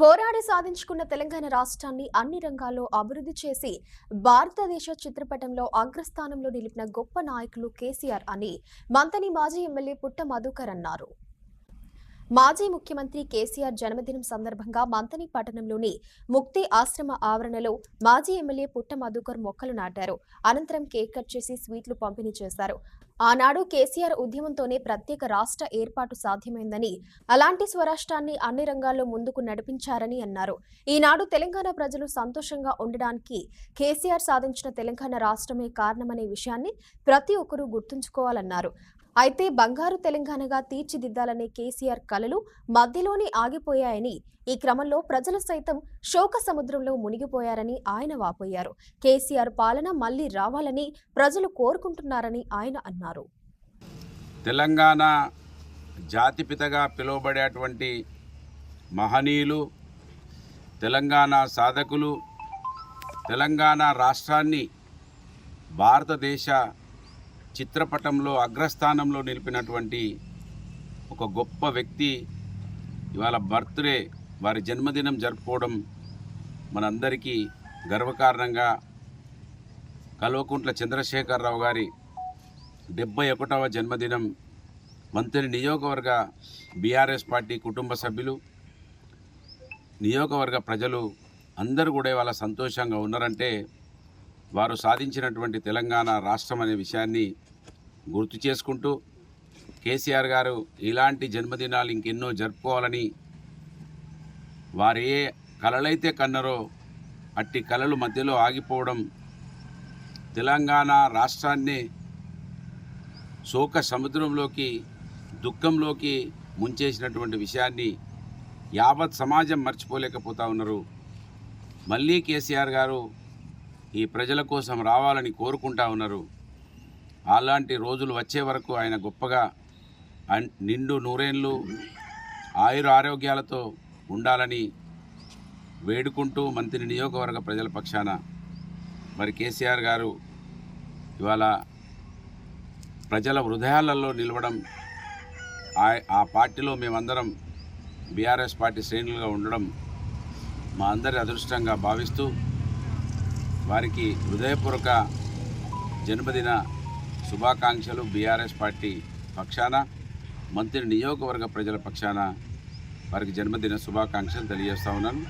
పోరాడి సాధించుకున్న తెలంగాణ రాష్ట్రాన్ని అన్ని రంగాల్లో అభివృద్ధి చేసి భారతదేశ చిత్రపటంలో అగ్రస్థానంలో నిలిపిన గొప్ప నాయకులు కేసీఆర్ అని మంతని మాజీ ఎమ్మెల్యే పుట్ట మధుకర్ అన్నారు. మాజీ ముఖ్యమంత్రి కేసీఆర్ జన్మదినం సందర్భంగా మంతని పట్టణంలోని ముక్తి ఆశ్రమ ఆవరణలో మాజీ ఎమ్మెల్యే పుట్ట మధుకర్ మొక్కలు నాటారు. అనంతరం కేక్ కట్ చేసి స్వీట్లు పంపిణీ చేశారు. ఆనాడు కేసీఆర్ ఉద్యమంతోనే ప్రత్యేక రాష్ట్ర ఏర్పాటు సాధ్యమైందని, అలాంటి స్వరాష్ట్రాన్ని అన్ని రంగాల్లో ముందుకు నడిపించారని అన్నారు. ఈనాడు తెలంగాణ ప్రజలు సంతోషంగా ఉండడానికి కేసీఆర్ సాధించిన తెలంగాణ రాష్ట్రమే కారణమనే విషయాన్ని ప్రతి ఒక్కరూ గుర్తుంచుకోవాలన్నారు. అయితే బంగారు తెలంగాణగా తీర్చిదిద్దాలనే కేసీఆర్ కలలు మధ్యలోనే ఆగిపోయాయని, ఈ క్రమంలో ప్రజలు సైతం శోక సముద్రంలో మునిగిపోయారని ఆయన వాపోయారు. కేసీఆర్ పాలన మళ్లీ రావాలని ప్రజలు కోరుకుంటున్నారని ఆయన అన్నారు. తెలంగాణ జాతిపితగా పిలువబడేటువంటి మహనీయులు, తెలంగాణ సాధకులు, తెలంగాణ రాష్ట్రాన్ని భారతదేశ చిత్రపటంలో అగ్రస్థానంలో నిలిపినటువంటి ఒక గొప్ప వ్యక్తి ఇవాళ బర్త్డే, వారి జన్మదినం జరుపుకోవడం మనందరికీ గర్వకారణంగా కల్వకుంట్ల చంద్రశేఖరరావు గారి 71వ జన్మదినం మంత్రి నియోజకవర్గ బీఆర్ఎస్ పార్టీ కుటుంబ సభ్యులు, నియోజకవర్గ ప్రజలు అందరూ కూడా ఇవాళ సంతోషంగా ఉన్నారంటే వారు సాధించినటువంటి తెలంగాణ రాష్ట్రం అనే విషయాన్ని గుర్తు చేసుకుంటూ, కేసీఆర్ గారు ఇలాంటి జన్మదినాలు ఇంకెన్నో జరుపుకోవాలని, వారు ఏ కలలైతే కన్నారో అట్టి కలలు మధ్యలో ఆగిపోవడం, తెలంగాణ రాష్ట్రాన్ని శోక సముద్రంలోకి, దుఃఖంలోకి ముంచేసినటువంటి విషయాన్ని యావత్ సమాజం మర్చిపోలేకపోతా ఉన్నారు. మళ్ళీ కేసీఆర్ గారు ఈ ప్రజల కోసం రావాలని కోరుకుంటా ఉన్నారు. అలాంటి రోజులు వచ్చే వరకు ఆయన గొప్పగా నిండు నూరేళ్ళు ఆయురారోగ్యాలతో ఉండాలని వేడుకుంటూ మంత్రి నియోజకవర్గ ప్రజల పక్షాన మరి కేసీఆర్ గారు ఇవాళ ప్రజల హృదయాలలో నిలవడం, ఆ పార్టీలో మేమందరం బీఆర్ఎస్ పార్టీ శ్రేణులుగా ఉండడం మా అందరి అదృష్టంగా భావిస్తూ వారికి హృదయపూర్వక జన్మదిన శుభాకాంక్షలు బీఆర్ఎస్ పార్టీ పక్షాన, మంత్రి నియోజకవర్గ ప్రజల పక్షాన వారికి జన్మదిన శుభాకాంక్షలు తెలియజేస్తా ఉన్నాను.